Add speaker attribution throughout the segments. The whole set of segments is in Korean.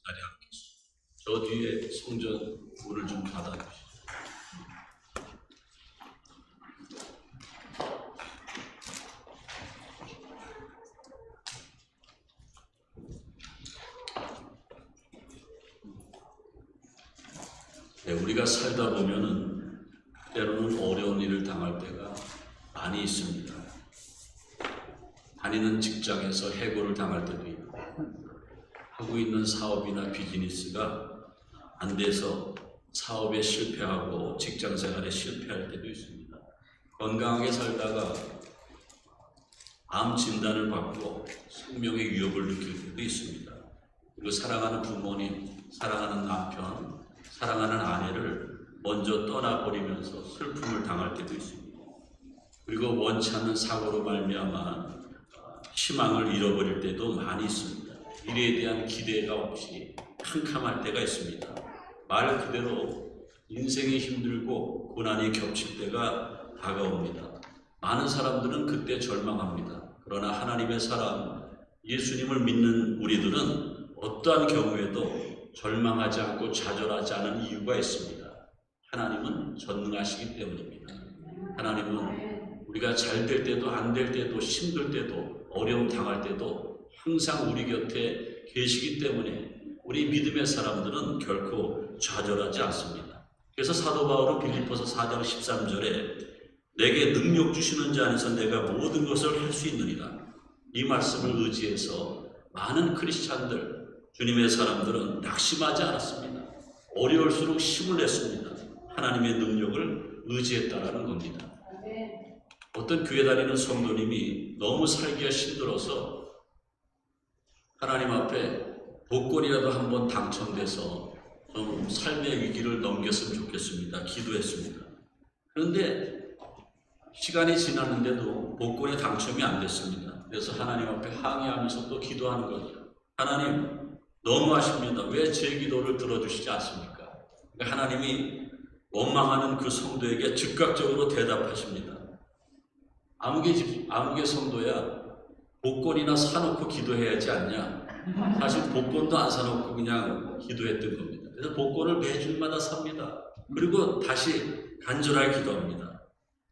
Speaker 1: 자리에 앉겠습니다. 저 뒤에 성전 문을 좀 닫아주시죠. 네, 우리가 살다 보면은 때로는 어려운 일을 당할 때가 많이 있습니다. 다니는 직장에서 해고를 당할 때도 있고, 하고 있는 사업이나 비즈니스가 안 돼서 사업에 실패하고 직장 생활에 실패할 때도 있습니다. 건강하게 살다가 암 진단을 받고 생명의 위협을 느낄 때도 있습니다. 그리고 사랑하는 부모님, 사랑하는 남편, 사랑하는 아내를 먼저 떠나버리면서 슬픔을 당할 때도 있습니다. 그리고 원치 않는 사고로 말미암아 희망을 잃어버릴 때도 많이 있습니다. 미래에 대한 기대가 없이 캄캄할 때가 있습니다. 말 그대로 인생이 힘들고 고난이 겹칠 때가 다가옵니다. 많은 사람들은 그때 절망합니다. 그러나 하나님의 사람, 예수님을 믿는 우리들은 어떠한 경우에도 절망하지 않고 좌절하지 않은 이유가 있습니다. 하나님은 전능하시기 때문입니다. 하나님은 우리가 잘 될 때도 안 될 때도 힘들 때도 어려움 당할 때도 항상 우리 곁에 계시기 때문에 우리 믿음의 사람들은 결코 좌절하지 않습니다. 그래서 사도 바울은 빌립보서 4장 13절에 내게 능력 주시는 자 안에서 내가 모든 것을 할 수 있느니라, 이 말씀을 의지해서 많은 크리스찬들, 주님의 사람들은 낙심하지 않았습니다. 어려울수록 힘을 냈습니다. 하나님의 능력을 의지했다라는 겁니다. 어떤 교회 다니는 성도님이 너무 살기가 힘들어서 하나님 앞에 복권이라도 한번 당첨돼서 좀 삶의 위기를 넘겼으면 좋겠습니다. 기도했습니다. 그런데 시간이 지났는데도 복권에 당첨이 안 됐습니다. 그래서 하나님 앞에 항의하면서 또 기도하는 거죠. 하나님, 너무하십니다. 왜 제 기도를 들어주시지 않습니까? 하나님이 원망하는 그 성도에게 즉각적으로 대답하십니다. 아무개 성도야, 복권이나 사놓고 기도해야지 않냐? 사실 복권도 안 사놓고 그냥 기도했던 겁니다. 그래서 복권을 매주마다 삽니다. 그리고 다시 간절하게 기도합니다.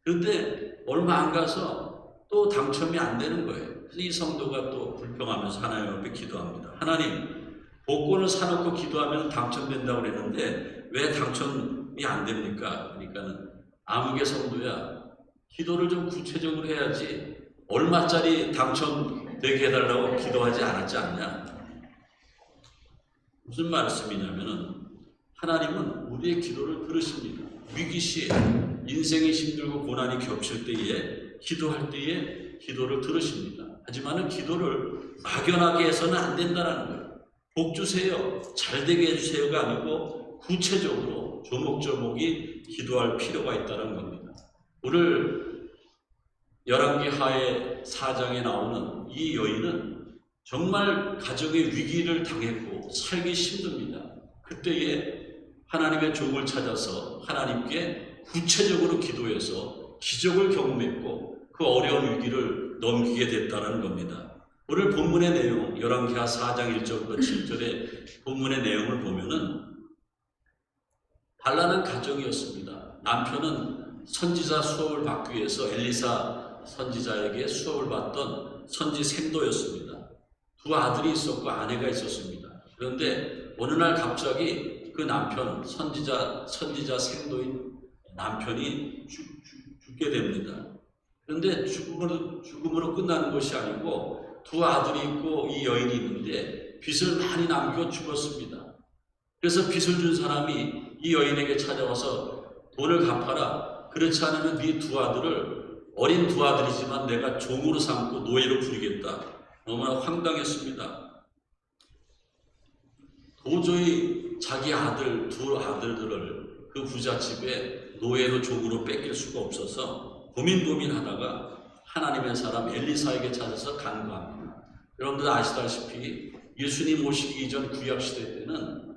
Speaker 1: 그런데 얼마 안 가서 또 당첨이 안 되는 거예요. 그래서 이 성도가 또 불평하면서 하나님 앞에 기도합니다. 하나님, 복권을 사놓고 기도하면 당첨된다고 그랬는데 왜 당첨이 안 됩니까? 그러니까는 아무개 성도야, 기도를 좀 구체적으로 해야지 얼마짜리 당첨되게 해달라고 기도하지 않았지 않냐? 무슨 말씀이냐면은 하나님은 우리의 기도를 들으십니다. 위기 시에 인생이 힘들고 고난이 겹칠 때에 기도할 때에 기도를 들으십니다. 하지만은 기도를 막연하게 해서는 안 된다는 거예요. 복 주세요, 잘 되게 해주세요가 아니고 구체적으로 조목조목이 기도할 필요가 있다는 겁니다. 오늘 열왕기 하의 4장에 나오는 이 여인은 정말 가정의 위기를 당했고 살기 힘듭니다. 그때에 하나님의 종을 찾아서 하나님께 구체적으로 기도해서 기적을 경험했고 그 어려운 위기를 넘기게 됐다는 겁니다. 오늘 본문의 내용, 열왕기하 4장 1절부터 7절의 본문의 내용을 보면은 단란한 가정이었습니다. 남편은 선지자 수업을 받기 위해서 엘리사 선지자에게 수업을 받던 선지 생도였습니다. 두 아들이 있었고 아내가 있었습니다. 그런데 어느 날 갑자기 그 남편, 선지자 생도인 남편이 죽게 됩니다. 그런데 죽음으로 끝나는 것이 아니고 두 아들이 있고 이 여인이 있는데 빚을 많이 남기고 죽었습니다. 그래서 빚을 준 사람이 이 여인에게 찾아와서 돈을 갚아라. 그렇지 않으면 네 두 아들을, 어린 두 아들이지만 내가 종으로 삼고 노예로 부리겠다. 너무나 황당했습니다. 도저히 자기 아들, 두 아들들을 그 부잣집에 노예로 종으로 뺏길 수가 없어서 고민하다가 하나님의 사람 엘리사에게 찾아서 간구합니다. 여러분들 아시다시피 예수님 오시기 이전 구약시대 때는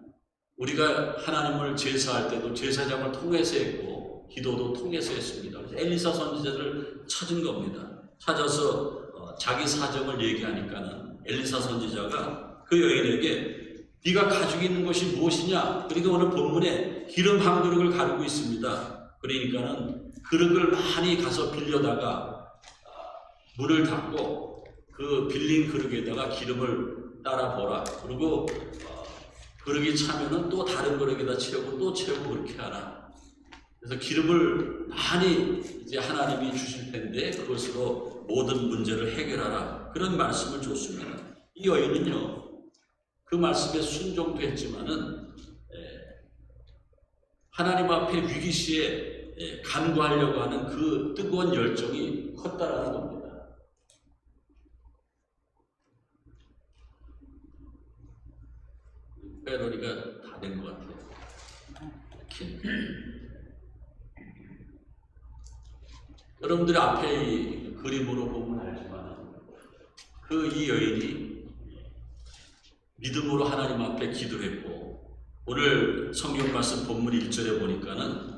Speaker 1: 우리가 하나님을 제사할 때도 제사장을 통해서 했고 기도도 통해서 했습니다. 그래서 엘리사 선지자를 찾은 겁니다. 찾아서 자기 사정을 얘기하니까는 엘리사 선지자가 그 여인에게 네가 가지고 있는 것이 무엇이냐? 그러니까 오늘 본문에 기름 한 그릇을 가지고 있습니다. 그러니까는 그릇을 많이 가서 빌려다가 물을 닫고 그 빌린 그릇에다가 기름을 따라 보라. 그리고 그릇이 차면은 또 다른 그릇에다 채우고 또 채우고 그렇게 하라. 그래서 기름을 많이 이제 하나님이 주실 텐데 그것으로 모든 문제를 해결하라. 그런 말씀을 줬습니다. 이 여인은요, 그 말씀에 순종도 했지만은 하나님 앞에 위기 시에 간구하려고 하는 그 뜨거운 열정이 컸다라는 겁니다. 빼러니가 다 된 것 같아요. 이렇게. 여러분들이 앞에 이 그림으로 보면 알지만 이 여인이 믿음으로 하나님 앞에 기도했고, 오늘 성경 말씀 본문 1절에 보니까는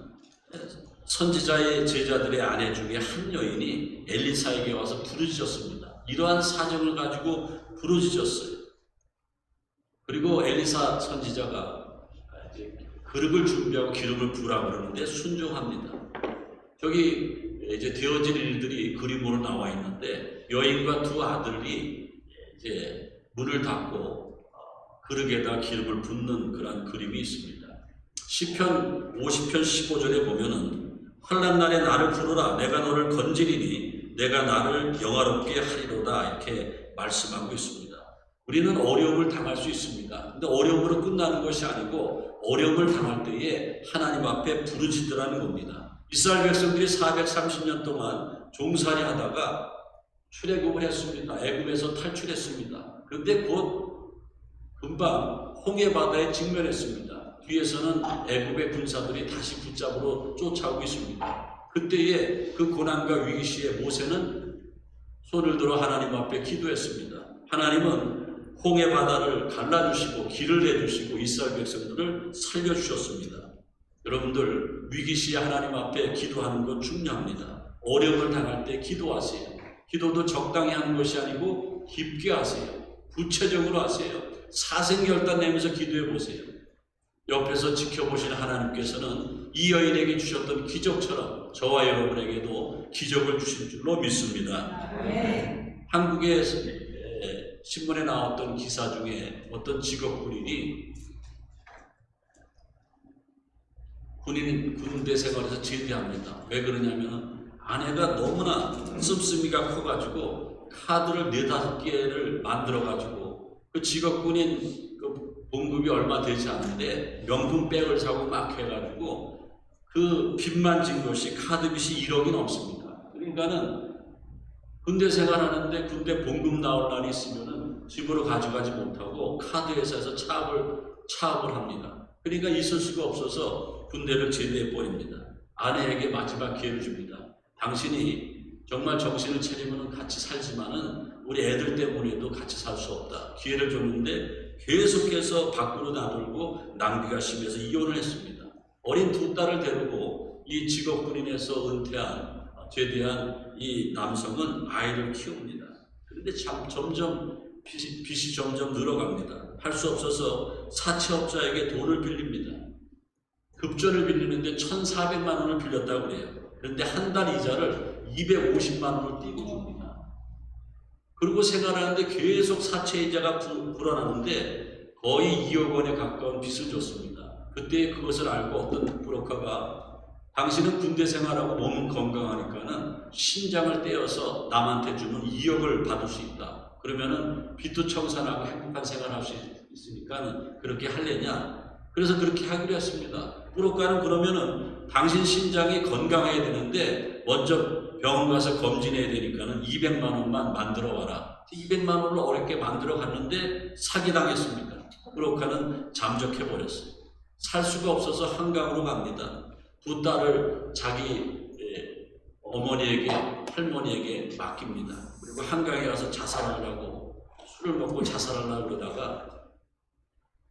Speaker 1: 선지자의 제자들의 아내 중에 한 여인이 엘리사에게 와서 부르짖었습니다. 이러한 사정을 가지고 부르짖었어요. 그리고 엘리사 선지자가 그릇을 준비하고 기름을 부으라고 그러는데 순종합니다. 저기 이제 되어질 일들이 그림으로 나와 있는데 여인과 두 아들이 이제 문을 닫고 그릇에다 기름을 붓는 그런 그림이 있습니다. 시편 50편 15절에 보면은 환난 날에 나를 부르라 내가 너를 건지리니 내가 나를 영화롭게 하리로다 이렇게 말씀하고 있습니다. 우리는 어려움을 당할 수 있습니다. 근데 어려움으로 끝나는 것이 아니고 어려움을 당할 때에 하나님 앞에 부르짖으라는 겁니다. 이스라엘 백성들이 430년 동안 종살이 하다가 출애굽을 했습니다. 애굽에서 탈출했습니다. 그런데 곧 금방 홍해 바다에 직면했습니다. 뒤에서는 애굽의 군사들이 다시 붙잡으러 쫓아오고 있습니다. 그때에 그 고난과 위기 시에 모세는 손을 들어 하나님 앞에 기도했습니다. 하나님은 홍해 바다를 갈라주시고 길을 내주시고 이스라엘 백성들을 살려주셨습니다. 여러분들 위기 시에 하나님 앞에 기도하는 건 중요합니다. 어려움을 당할 때 기도하세요. 기도도 적당히 하는 것이 아니고 깊게 하세요. 구체적으로 하세요. 사생결단 내면서 기도해 보세요. 옆에서 지켜보시는 하나님께서는 이 여인에게 주셨던 기적처럼 저와 여러분에게도 기적을 주실 줄로 믿습니다. 한국의 신문에 나왔던 기사 중에 어떤 직업 군인이 군대 생활에서 제대합니다. 왜 그러냐면 아내가 너무나 씀씀이가 커가지고 카드를 4-5개를 만들어가지고 그 직업군인 그 봉급이 얼마 되지 않는데 명품 백을 사고 막 해가지고 그 빚만 진 것이 카드빚이 1억이 넘습니다. 그러니까는 군대 생활하는데 군대 봉급 나올 날이 있으면은 집으로 가져가지 못하고 카드 회사에서 차압을 합니다. 그러니까 있을 수가 없어서 군대를 제대해 버립니다. 아내에게 마지막 기회를 줍니다. 당신이 정말 정신을 차리면 같이 살지만은 우리 애들 때문에도 같이 살 수 없다. 기회를 줬는데 계속해서 밖으로 나돌고 낭비가 심해서 이혼을 했습니다. 어린 2딸을 데리고 이 직업군인에서 제대한 이 남성은 아이를 키웁니다. 그런데 점점 빚이 점점 늘어갑니다. 할 수 없어서 사채업자에게 돈을 빌립니다. 급전을 빌리는데 1,400만 원을 빌렸다고 그래요. 그런데 한 달 이자를 250만 원을 띄고 줍니다. 그리고 생활하는데 계속 사채 이자가 불어나는데 거의 2억 원에 가까운 빚을 줬습니다. 그때 그것을 알고 어떤 브로커가 당신은 군대 생활하고 몸은 건강하니까는 신장을 떼어서 남한테 주면 2억을 받을 수 있다. 그러면은 빚도 청산하고 행복한 생활할 수 있으니까는 그렇게 할래냐? 그래서 그렇게 하기로 했습니다. 브로커는 그러면은 당신 신장이 건강해야 되는데 먼저 병원 가서 검진해야 되니까는 200만 원만 만들어 와라. 200만 원을 어렵게 만들어 갔는데 사기당했습니다. 브로커는 잠적해 버렸어요. 살 수가 없어서 한강으로 갑니다. 2딸을 자기 어머니에게 할머니에게 맡깁니다. 그리고 한강에 가서 자살하려고 술을 먹고 자살하려고 그러다가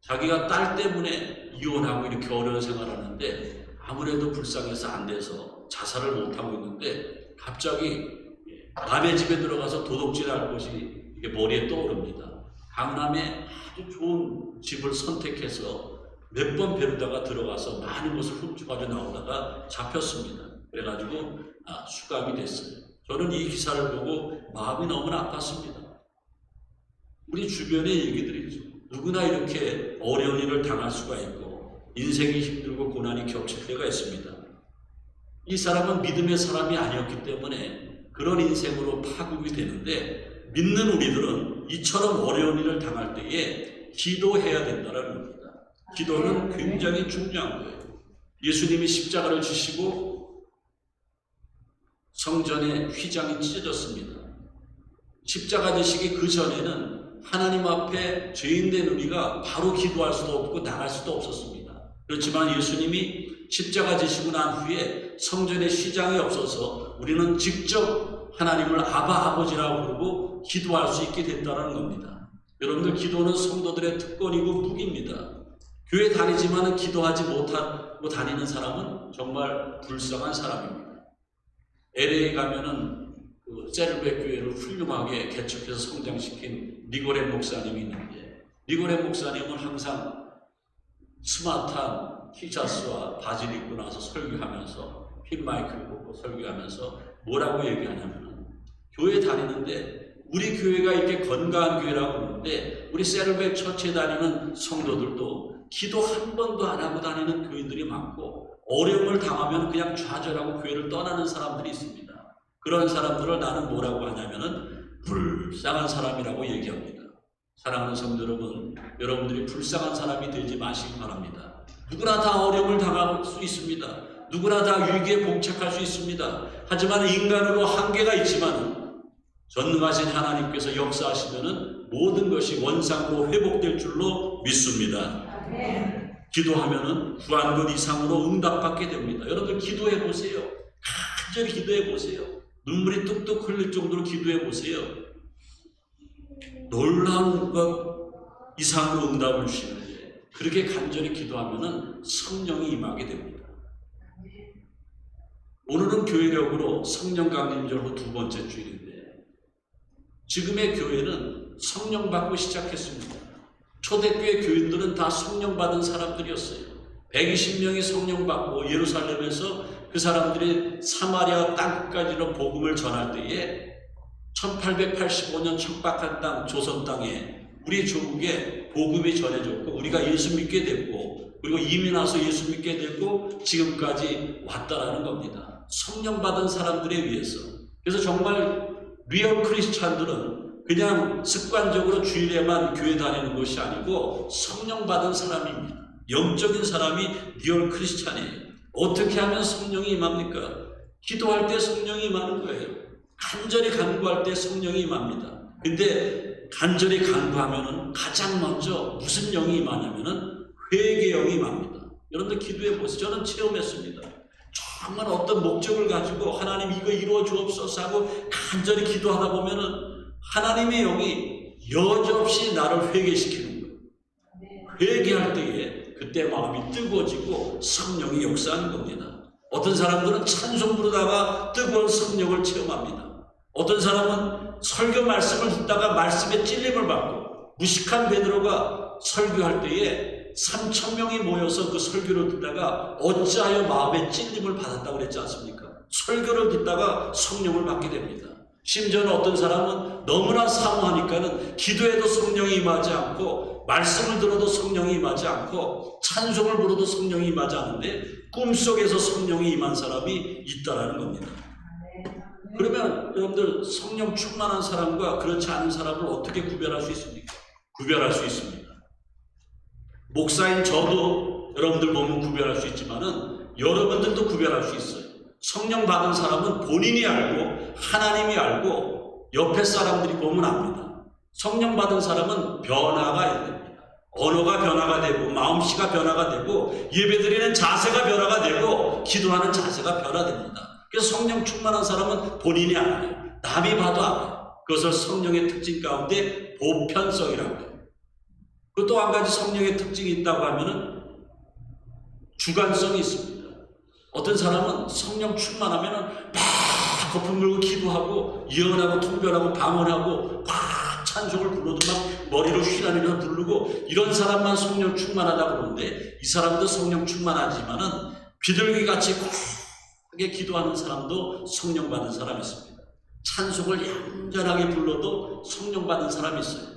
Speaker 1: 자기가 딸 때문에 이혼하고 이렇게 어려운 생활하는데 아무래도 불쌍해서 안 돼서 자살을 못하고 있는데 갑자기 남의 집에 들어가서 도둑질할 것이 이게 머리에 떠오릅니다. 강남에 아주 좋은 집을 선택해서 몇 번 베르다가 들어가서 많은 것을 훔쳐가지고 나오다가 잡혔습니다. 그래가지고 수감이 됐어요. 저는 이 기사를 보고 마음이 너무나 아팠습니다. 우리 주변의 얘기들이죠. 누구나 이렇게 어려운 일을 당할 수가 있고 인생이 힘들고 고난이 겹칠 때가 있습니다. 이 사람은 믿음의 사람이 아니었기 때문에 그런 인생으로 파국이 되는데, 믿는 우리들은 이처럼 어려운 일을 당할 때에 기도해야 된다는 겁니다. 기도는 굉장히 중요한 거예요. 예수님이 십자가를 지시고 성전의 휘장이 찢어졌습니다. 십자가 지시기 그 전에는 하나님 앞에 죄인된 우리가 바로 기도할 수도 없고 나갈 수도 없었습니다. 그렇지만 예수님이 십자가 지시고 난 후에 성전에 휘장이 없어서 우리는 직접 하나님을 아바 아버지라고 부르고 기도할 수 있게 됐다는 겁니다. 여러분들, 기도는 성도들의 특권이고 무기입니다. 교회 다니지만 기도하지 못하고 다니는 사람은 정말 불쌍한 사람입니다. LA 가면은 그 셀백 교회를 훌륭하게 개척해서 성장시킨 니고레 목사님이 있는데, 니고레 목사님은 항상 스마트한 티셔츠와 바지를 입고 나서 설교하면서 핀 마이크를 보고 설교하면서 뭐라고 얘기하냐면은, 교회 다니는데 우리 교회가 이렇게 건강한 교회라고 그러는데 우리 셀백 처치에 다니는 성도들도 기도 한 번도 안 하고 다니는 교인들이 많고, 어려움을 당하면 그냥 좌절하고 교회를 떠나는 사람들이 있습니다. 그런 사람들을 나는 뭐라고 하냐면은 불쌍한 사람이라고 얘기합니다. 사랑하는 성도 여러분, 여러분들이 불쌍한 사람이 되지 마시기 바랍니다. 누구나 다 어려움을 당할 수 있습니다. 누구나 다 위기에 봉착할 수 있습니다. 하지만 인간으로 한계가 있지만 전능하신 하나님께서 역사하시면은 모든 것이 원상으로 회복될 줄로 믿습니다. 기도하면은 구한 것 이상으로 응답받게 됩니다. 여러분들 기도해 보세요. 간절히 기도해 보세요. 눈물이 뚝뚝 흘릴 정도로 기도해 보세요. 놀라운 것 이상으로 응답을 주시는데, 그렇게 간절히 기도하면은 성령이 임하게 됩니다. 오늘은 교회력으로 성령 강림절 후 두 번째 주일인데, 지금의 교회는 성령 받고 시작했습니다. 초대교회 교인들은 다 성령 받은 사람들이었어요. 120명이 성령 받고 예루살렘에서 그 사람들이 사마리아 땅까지로 복음을 전할 때에 1885년 척박한 땅 조선 땅에 우리 조국에 복음이 전해졌고 우리가 예수 믿게 됐고, 그리고 이민 와서 예수 믿게 됐고 지금까지 왔다라는 겁니다. 성령 받은 사람들에 의해서. 그래서 정말 리얼 크리스찬들은 그냥 습관적으로 주일에만 교회 다니는 것이 아니고 성령 받은 사람입니다. 영적인 사람이 리얼 크리스찬이에요. 어떻게 하면 성령이 임합니까? 기도할 때 성령이 임하는 거예요. 간절히 간구할 때 성령이 임합니다. 근데 간절히 간구하면은 가장 먼저 무슨 영이 임하냐면은 회개 영이 임합니다. 여러분들 기도해 보세요. 저는 체험했습니다. 정말 어떤 목적을 가지고 하나님 이거 이루어 주옵소서 하고 간절히 기도하다 보면은 하나님의 영이 여지없이 나를 회개시키는 거예요. 회개할 때에 그때 마음이 뜨거워지고 성령이 역사하는 겁니다. 어떤 사람들은 찬송 부르다가 뜨거운 성령을 체험합니다. 어떤 사람은 설교 말씀을 듣다가 말씀에 찔림을 받고, 무식한 베드로가 설교할 때에 3,000명이 모여서 그 설교를 듣다가 어찌하여 마음에 찔림을 받았다고 그랬지 않습니까? 설교를 듣다가 성령을 받게 됩니다. 심지어는 어떤 사람은 너무나 사모하니까는 기도해도 성령이 임하지 않고, 말씀을 들어도 성령이 임하지 않고, 찬송을 부르도 성령이 임하지 않는데 꿈속에서 성령이 임한 사람이 있다라는 겁니다. 그러면 여러분들, 성령 충만한 사람과 그렇지 않은 사람을 어떻게 구별할 수 있습니까? 구별할 수 있습니다. 목사인 저도 여러분들 보면 구별할 수 있지만은 여러분들도 구별할 수 있어요. 성령 받은 사람은 본인이 알고 하나님이 알고 옆에 사람들이 보면 압니다. 성령 받은 사람은 변화가 됩니다. 언어가 변화가 되고 마음씨가 변화가 되고 예배드리는 자세가 변화가 되고 기도하는 자세가 변화됩니다. 그래서 성령 충만한 사람은 본인이 알아요. 남이 봐도 알아요. 그것을 성령의 특징 가운데 보편성이라고 해요. 그 또 한 가지 성령의 특징이 있다고 하면은 주관성이 있습니다. 어떤 사람은 성령 충만하면은 막 거품 물고 기도하고 예언하고 통변하고 방언하고 막 찬송을 불러도 막 머리로 휘날리며 부르고 이런 사람만 성령 충만하다고 그러는데 이 사람도 성령 충만하지만은 비둘기같이 크게 기도하는 사람도 성령 받은 사람이 있습니다. 찬송을 얌전하게 불러도 성령 받은 사람이 있어요.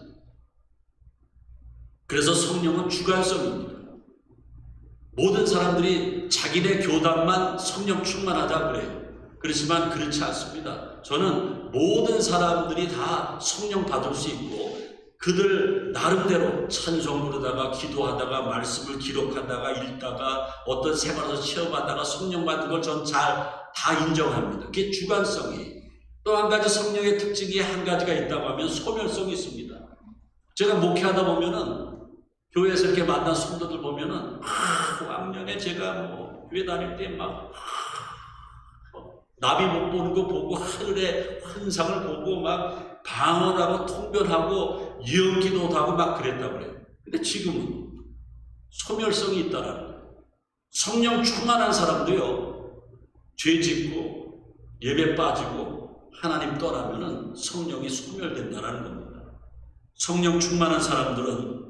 Speaker 1: 그래서 성령은 주관성입니다. 모든 사람들이 자기네 교단만 성령 충만하다 그래요. 그렇지만 그렇지 않습니다. 저는 모든 사람들이 다 성령 받을 수 있고 그들 나름대로 찬송 부르다가 기도하다가 말씀을 기록하다가 읽다가 어떤 생활에서 체험하다가 성령 받은 걸 전 다 인정합니다. 그게 주관성이. 또 한 가지 성령의 특징이 한 가지가 있다고 하면 소멸성이 있습니다. 제가 목회하다 보면은 교회에서 이렇게 만난 성도들 보면은 왕년에 제가 교회 다닐 때 막 나비 못 보는 거 보고 하늘의 환상을 보고 막 방언하고 통변하고 예언기도도 하고 막 그랬다고 그래요. 근데 지금은 소멸성이 있다라는 거예요. 성령 충만한 사람도요, 죄 짓고 예배 빠지고 하나님 떠나면은 성령이 소멸된다라는 겁니다. 성령 충만한 사람들은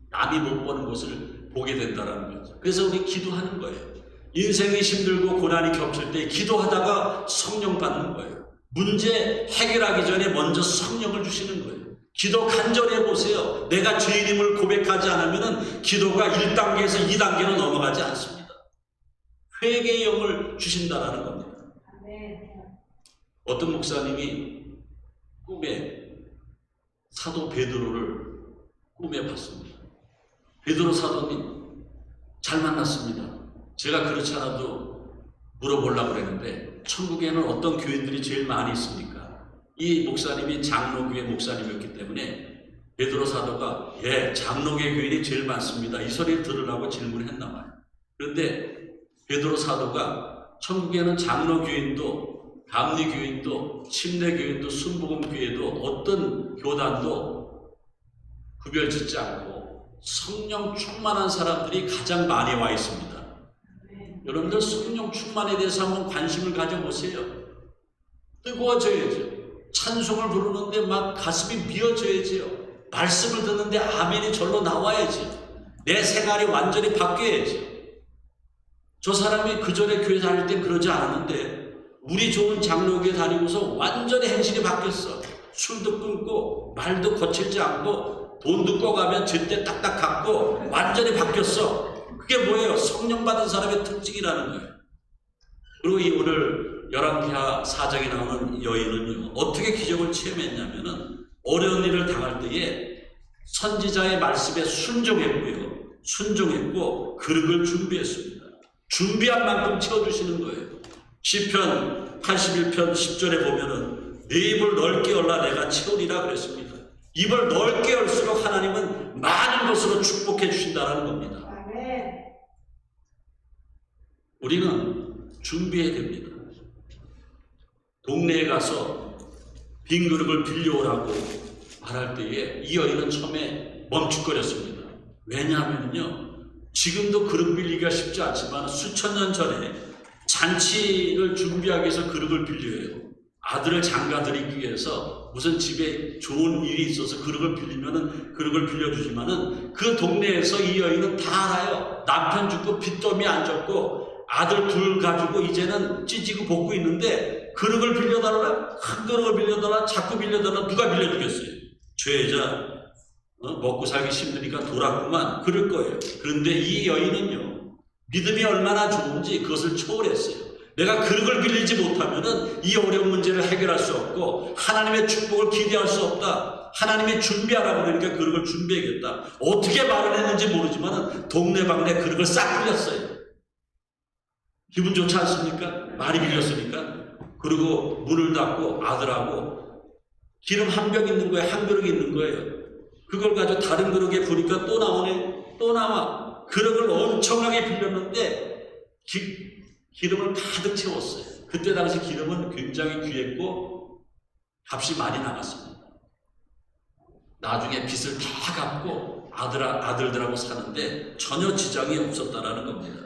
Speaker 1: 남이 못 보는 것을 보게 된다는 거죠. 그래서 우리 기도하는 거예요. 인생이 힘들고 고난이 겹칠 때 기도하다가 성령 받는 거예요. 문제 해결하기 전에 먼저 성령을 주시는 거예요. 기도 간절해 보세요. 내가 죄인임을 고백하지 않으면 기도가 1단계에서 2단계로 넘어가지 않습니다. 회개의 영을 주신다는 겁니다. 어떤 목사님이 꿈에 사도 베드로를 꿈에 봤습니다. 베드로 사도님 잘 만났습니다. 제가 그렇지 않아도 물어보려고 그랬는데 천국에는 어떤 교인들이 제일 많이 있습니까? 이 목사님이 장로교회 목사님이었기 때문에 베드로 사도가 장로교회 교인이 제일 많습니다. 이 소리를 들으라고 질문을 했나 봐요. 그런데 베드로 사도가 천국에는 장로교인도 감리교인도 침례교인도 순복음교회도 어떤 교단도 구별짓지 않고 성령 충만한 사람들이 가장 많이 와 있습니다. 여러분들 성령 충만에 대해서 한번 관심을 가져보세요. 뜨거워져야죠. 찬송을 부르는데 막 가슴이 미어져야지요. 말씀을 듣는데 아멘이 절로 나와야지. 내 생활이 완전히 바뀌어야지. 저 사람이 그전에 교회 다닐 땐 그러지 않았는데 우리 좋은 장로교회 다니고서 완전히 행실이 바뀌었어. 술도 끊고 말도 거칠지 않고 돈도 꺼가면 제때 딱딱 갚고 완전히 바뀌었어. 그게 뭐예요? 성령 받은 사람의 특징이라는 거예요. 그리고 이 오늘 열왕기하 4장에 나오는 여인은요, 어떻게 기적을 체험했냐면은 어려운 일을 당할 때에 선지자의 말씀에 순종했고 그릇을 준비했습니다. 준비한 만큼 채워주시는 거예요. 시편 81편 10절에 보면은 내 입을 넓게 열라 내가 채우리라 그랬습니다. 입을 넓게 열수록 하나님은 많은 것으로 축복해 주신다는 겁니다. 우리는 준비해야 됩니다. 동네에 가서 빈 그릇을 빌려오라고 말할 때에 이 여인은 처음에 멈칫거렸습니다. 왜냐하면요, 지금도 그릇 빌리기가 쉽지 않지만 수천 년 전에 잔치를 준비하기 위해서 그릇을 빌려요. 아들을 장가드리기 위해서 무슨 집에 좋은 일이 있어서 그릇을 빌리면은 그릇을 빌려주지만은 그 동네에서 이 여인은 다 알아요. 남편 죽고 빚더미 안 졌고 아들 둘 가지고 이제는 찌지고 볶고 있는데 그릇을 빌려달라, 큰 그릇을 빌려달라, 자꾸 빌려달라. 누가 빌려주겠어요? 죄자, 먹고 살기 힘드니까 돌았구만 그럴 거예요. 그런데 이 여인은요, 믿음이 얼마나 좋은지 그것을 초월했어요. 내가 그릇을 빌리지 못하면은 이 어려운 문제를 해결할 수 없고 하나님의 축복을 기대할 수 없다. 하나님이 준비하라고 그러니까 그릇을 준비하겠다. 어떻게 말을 했는지 모르지만 동네방네 그릇을 싹 빌렸어요. 기분 좋지 않습니까? 많이 빌렸으니까. 그리고 문을 닫고 아들하고 기름 한 병 있는 거예요. 한 그릇 있는 거예요. 그걸 가지고 다른 그릇에 부니까 또 나오네. 또 나와. 그릇을 엄청나게 빌렸는데 기름을 가득 채웠어요. 그때 당시 기름은 굉장히 귀했고 값이 많이 나갔습니다. 나중에 빚을 다 갚고 아들들하고 사는데 전혀 지장이 없었다라는 겁니다.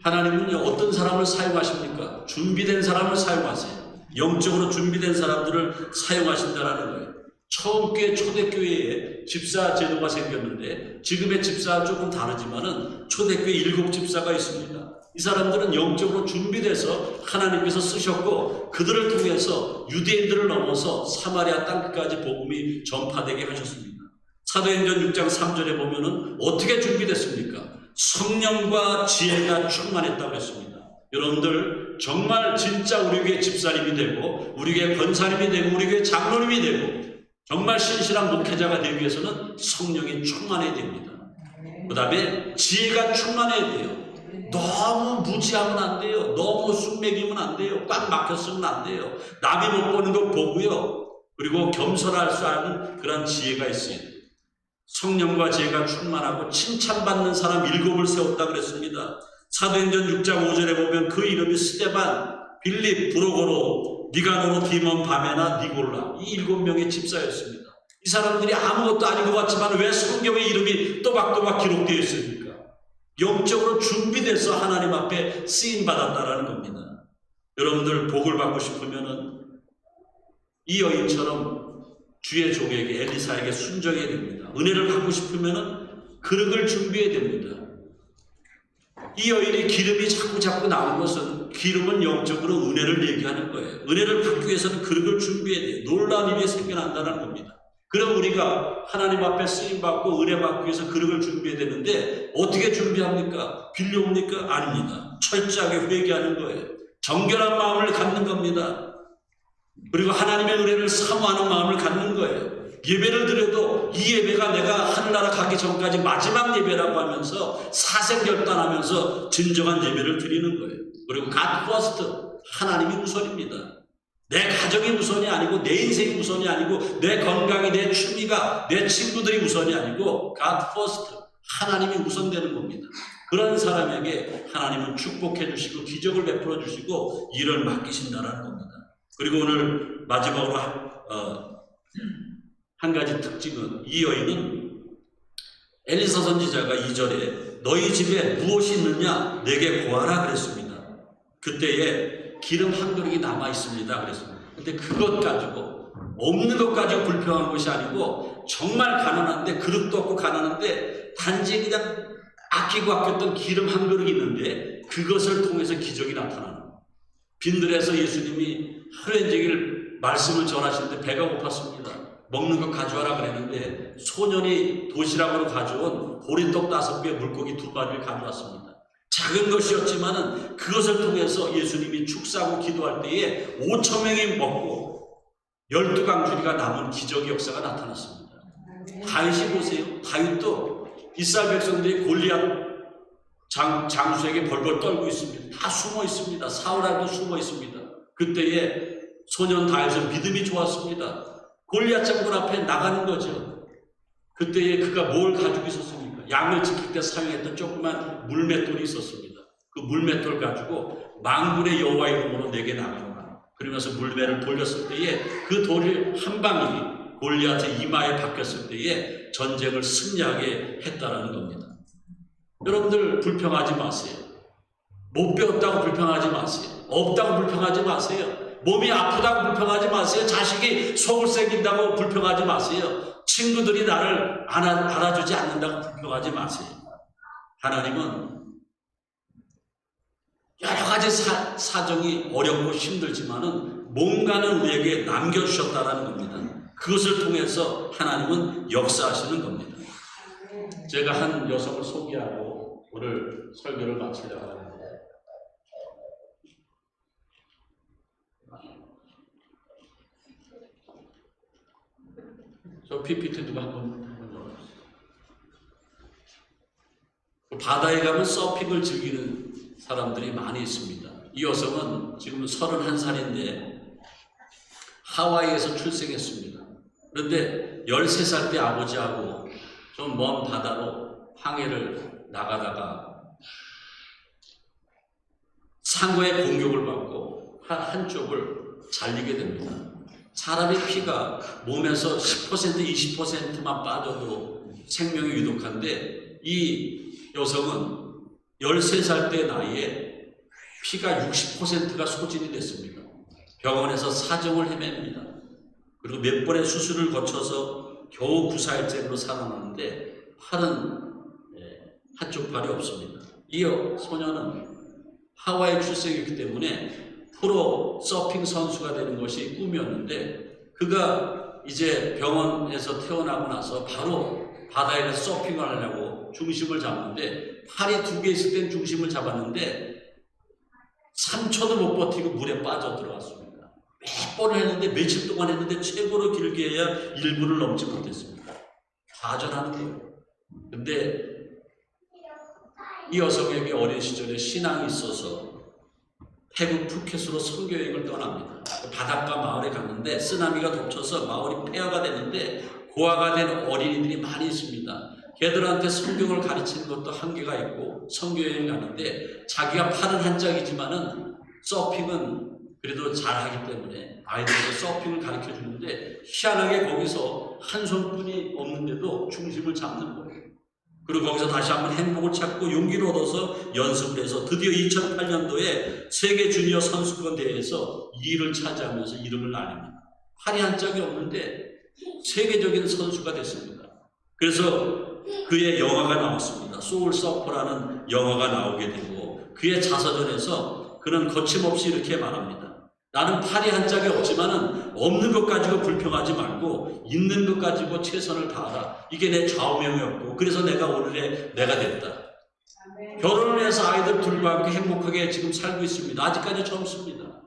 Speaker 1: 하나님은요, 어떤 사람을 사용하십니까? 준비된 사람을 사용하세요. 영적으로 준비된 사람들을 사용하신다라는 거예요. 처음 교회 초대교회에 집사 제도가 생겼는데 지금의 집사와 조금 다르지만은 초대교회 7집사가 있습니다. 이 사람들은 영적으로 준비돼서 하나님께서 쓰셨고 그들을 통해서 유대인들을 넘어서 사마리아 땅까지 복음이 전파되게 하셨습니다. 사도행전 6장 3절에 보면은 어떻게 준비됐습니까? 성령과 지혜가 충만했다고 했습니다. 여러분들 정말 진짜 우리에게 집사님이 되고 우리에게 권사님이 되고 우리에게 장로님이 되고 정말 신실한 목회자가 되기 위해서는 성령이 충만해야 됩니다. 그 다음에 지혜가 충만해야 돼요. 너무 무지하면 안 돼요. 너무 숙맥이면 안 돼요. 꽉 막혔으면 안 돼요. 남이 못 보는 거 보고요. 그리고 겸손할 수 아는 그런 지혜가 있어요. 성령과 지혜가 충만하고 칭찬받는 사람 7을 세웠다 그랬습니다. 사도행전 6장 5절에 보면 그 이름이 스데반, 빌립, 브로고로, 니가노로, 디몬, 바메나, 니골라 이 7명의 집사였습니다. 이 사람들이 아무것도 아닌 것 같지만 왜 성경에 이름이 또박또박 기록되어 있습니까? 영적으로 준비돼서 하나님 앞에 쓰임받았다라는 겁니다. 여러분들 복을 받고 싶으면은 이 여인처럼 주의 종에게 엘리사에게 순종해야 됩니다. 은혜를 받고 싶으면은 그릇을 준비해야 됩니다. 이 여인의 기름이 자꾸 나온 것은 기름은 영적으로 은혜를 얘기하는 거예요. 은혜를 받기 위해서는 그릇을 준비해야 돼요. 놀라운 일이 생겨난다는 겁니다. 그럼 우리가 하나님 앞에 쓰임받고 은혜 받기 위해서 그릇을 준비해야 되는데 어떻게 준비합니까? 빌려옵니까? 아닙니다. 철저하게 회개하는 거예요. 정결한 마음을 갖는 겁니다. 그리고 하나님의 은혜를 사모하는 마음을 갖는 거예요. 예배를 드려도 이 예배가 내가 하늘나라 가기 전까지 마지막 예배라고 하면서 사생결단하면서 진정한 예배를 드리는 거예요. 그리고 God first, 하나님이 우선입니다. 내 가정이 우선이 아니고 내 인생이 우선이 아니고 내 건강이 내 취미가 내 친구들이 우선이 아니고 God first, 하나님이 우선되는 겁니다. 그런 사람에게 하나님은 축복해 주시고 기적을 베풀어 주시고 일을 맡기신다는 겁니다. 그리고 오늘 마지막으로 한 가지 특징은 이 여인은 엘리사 선지자가 2절에 너희 집에 무엇이 있느냐 내게 구하라 그랬습니다. 그때에 기름 한 그릇이 남아 있습니다 그랬습니다. 근데 그것 가지고 없는 것 가지고 불평한 것이 아니고 정말 가난한데 그릇도 없고 가난한데 단지 그냥 아끼던 기름 한 그릇이 있는데 그것을 통해서 기적이 나타나는 거예요. 빈들에서 예수님이 하루 종일 말씀을 전하시는데 배가 고팠습니다. 먹는 거 가져와라 그랬는데 소년이 도시락으로 가져온 보리떡 5개 물고기 2마리를 가져왔습니다. 작은 것이었지만은 그것을 통해서 예수님이 축사하고 기도할 때에 5,000명이 먹고 12강줄이가 남은 기적의 역사가 나타났습니다. 다윗이 보세요. 다윗도 이스라엘 백성들이 골리앗 장수에게 벌벌 떨고 있습니다. 다 숨어 있습니다. 사울아도 숨어 있습니다. 그때에 소년 다윗은 믿음이 좋았습니다. 골리앗 장군 앞에 나가는 거죠. 그때에 그가 뭘 가지고 있었습니까? 양을 지킬 때 사용했던 조그만 물맷돌이 있었습니다. 그 물맷돌 가지고 만군의 여호와 이름으로 내게 나가라. 그러면서 물매를 돌렸을 때에 그 돌이 한 방이 골리앗의 이마에 박혔을 때에 전쟁을 승리하게 했다라는 겁니다. 여러분들 불평하지 마세요. 못 배웠다고 불평하지 마세요. 없다고 불평하지 마세요. 몸이 아프다고 불평하지 마세요. 자식이 속을 새긴다고 불평하지 마세요. 친구들이 나를 알아주지 않는다고 불평하지 마세요. 하나님은 여러 가지 사정이 어렵고 힘들지만은 뭔가는 우리에게 남겨주셨다는 겁니다. 그것을 통해서 하나님은 역사하시는 겁니다. 제가 한 여성을 소개하고 오늘 설교를 마치려고 합니다. 저 PPT 누가 한번 넣어주세요. 바다에 가면 서핑을 즐기는 사람들이 많이 있습니다. 이 여성은 지금 31살인데 하와이에서 출생했습니다. 그런데 13살 때 아버지하고 좀 먼 바다로 항해를 나가다가 상어의 공격을 받고 한쪽을 잘리게 됩니다. 사람의 피가 몸에서 10% 20%만 빠져도 생명이 유독한데 이 여성은 13살 때 나이에 피가 60%가 소진이 됐습니다. 병원에서 사정을 헤맵니다. 그리고 몇 번의 수술을 거쳐서 겨우 9살째로 살아나는데 팔은 한쪽 팔이 없습니다. 이 소녀는 하와이 출생했기 때문에 프로 서핑 선수가 되는 것이 꿈이었는데 그가 이제 병원에서 태어나고 나서 바로 바다에 가서 서핑을 하려고 중심을 잡는데 팔이 2개 있을 땐 중심을 잡았는데 3초도 못 버티고 물에 빠져 들어갔습니다. 몇 번을 했는데 며칠 동안 했는데 최고로 길게 해야 1분을 넘지 못했습니다. 좌절하는 거예요. 근데 이 여성에게 어린 시절에 신앙이 있어서 태국 푸켓으로 선교여행을 떠납니다. 바닷가 마을에 갔는데 쓰나미가 덮쳐서 마을이 폐허가 되는데 고아가 된 어린이들이 많이 있습니다. 걔들한테 성경을 가르치는 것도 한계가 있고 선교여행 가는데 자기가 팔은 한 짝이지만은 서핑은 그래도 잘하기 때문에 아이들도 서핑을 가르쳐 주는데 희한하게 거기서 한 손뿐이 없는데도 중심을 잡는 거예요. 그리고 거기서 다시 한번 행복을 찾고 용기를 얻어서 연습을 해서 드디어 2008년도에 세계 주니어 선수권 대회에서 2위를 차지하면서 이름을 날립니다. 팔이 한 짝이 없는데 세계적인 선수가 됐습니다. 그래서 그의 영화가 나왔습니다. 소울 서퍼라는 영화가 나오게 되고 그의 자서전에서 그는 거침없이 이렇게 말합니다. 나는 팔이 한 짝이 없지만은 없는 것 가지고 불평하지 말고 있는 것 가지고 최선을 다하라. 이게 내 좌우명이었고 그래서 내가 오늘의 내가 됐다. 결혼을 해서 아이들 둘과 함께 행복하게 지금 살고 있습니다. 아직까지 젊습니다.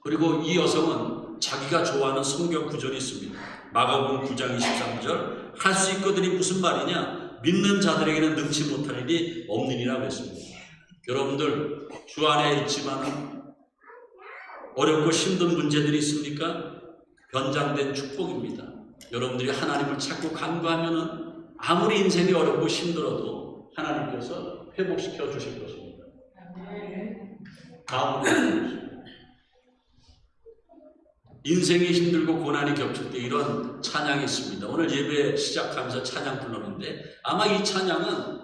Speaker 1: 그리고 이 여성은 자기가 좋아하는 성경 구절이 있습니다. 마가복음 9장 23절 할 수 있거든이 무슨 말이냐? 믿는 자들에게는 능치 못할 일이 없느니라 그랬습니다. 여러분들 주 안에 있지만 어렵고 힘든 문제들이 있습니까? 변장된 축복입니다. 여러분들이 하나님을 찾고 간구하면은 아무리 인생이 어렵고 힘들어도 하나님께서 회복시켜 주실 것입니다. 다음으로 인생이 힘들고 고난이 겹칠 때 이런 찬양이 있습니다. 오늘 예배 시작하면서 찬양 불렀는데 아마 이 찬양은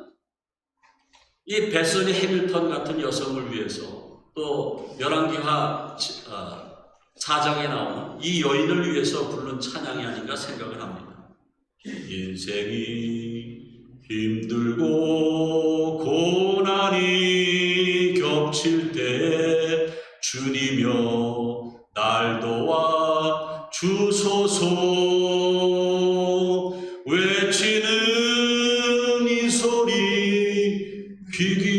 Speaker 1: 이 베서니 해밀턴 같은 여성을 위해서 또 열왕기하 4장에 나오는 이 여인을 위해서 부른 찬양이 아닌가 생각을 합니다. 인생이 힘들고 고난이 겹칠 때 주님여 날 도와 주소서 외치는 이 소리 귀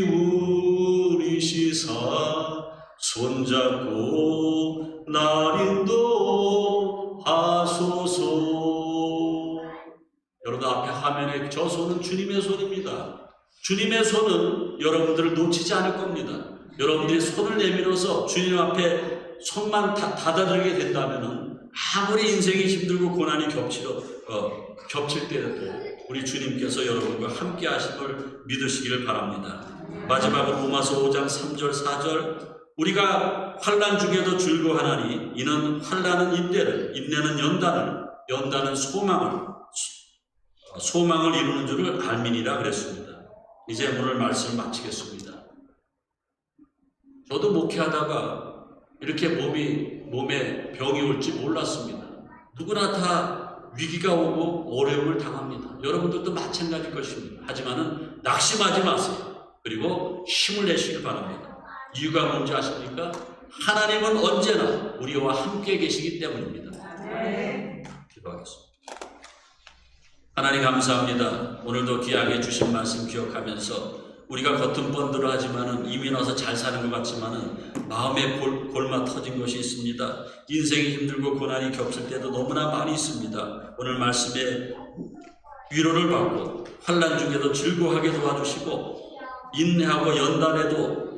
Speaker 1: 기울이시사 손잡고 날 인도하소서. 여러분 앞에 화면에 저 손은 주님의 손입니다. 주님의 손은 여러분들을 놓치지 않을 겁니다. 여러분들이 손을 내밀어서 주님 앞에 손만 닫아들게 된다면은 아무리 인생이 힘들고 고난이 겹칠 때에도 우리 주님께서 여러분과 함께 하심을 믿으시기를 바랍니다. 마지막으로 로마서 5장 3절 4절 우리가 환난 중에도 즐거워하나니 이는 환난은 인내를 인내는 연단은 소망을 이루는 줄을 알미니라 그랬습니다. 이제 오늘 말씀을 마치겠습니다. 저도 목회하다가 이렇게 몸에 병이 올지 몰랐습니다. 누구나 다 위기가 오고 어려움을 당합니다. 여러분들도 마찬가지일 것입니다. 하지만은 낙심하지 마세요. 그리고 힘을 내시길 바랍니다. 이유가 뭔지 아십니까? 하나님은 언제나 우리와 함께 계시기 때문입니다. 기도하겠습니다. 하나님 감사합니다. 오늘도 귀하게 주신 말씀 기억하면서 우리가 겉은 번들어 하지만은 이미 나서 잘 사는 것 같지만은 마음에 골마 터진 것이 있습니다. 인생이 힘들고 고난이 겹칠 때도 너무나 많이 있습니다. 오늘 말씀에 위로를 받고 환난 중에도 즐거워하게 도와주시고 인내하고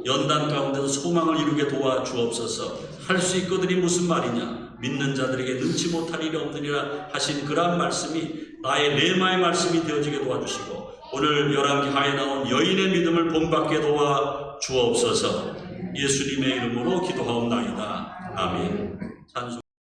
Speaker 1: 연단 가운데도 소망을 이루게 도와주옵소서. 할 수 있거든이 무슨 말이냐? 믿는 자들에게 능치 못할 일이 없느니라 하신 그러한 말씀이 나의 레마의 말씀이 되어지게 도와주시고 오늘 열왕기하에 나온 여인의 믿음을 본받게 도와주옵소서. 예수님의 이름으로 기도하옵나이다. 아멘. 찬송.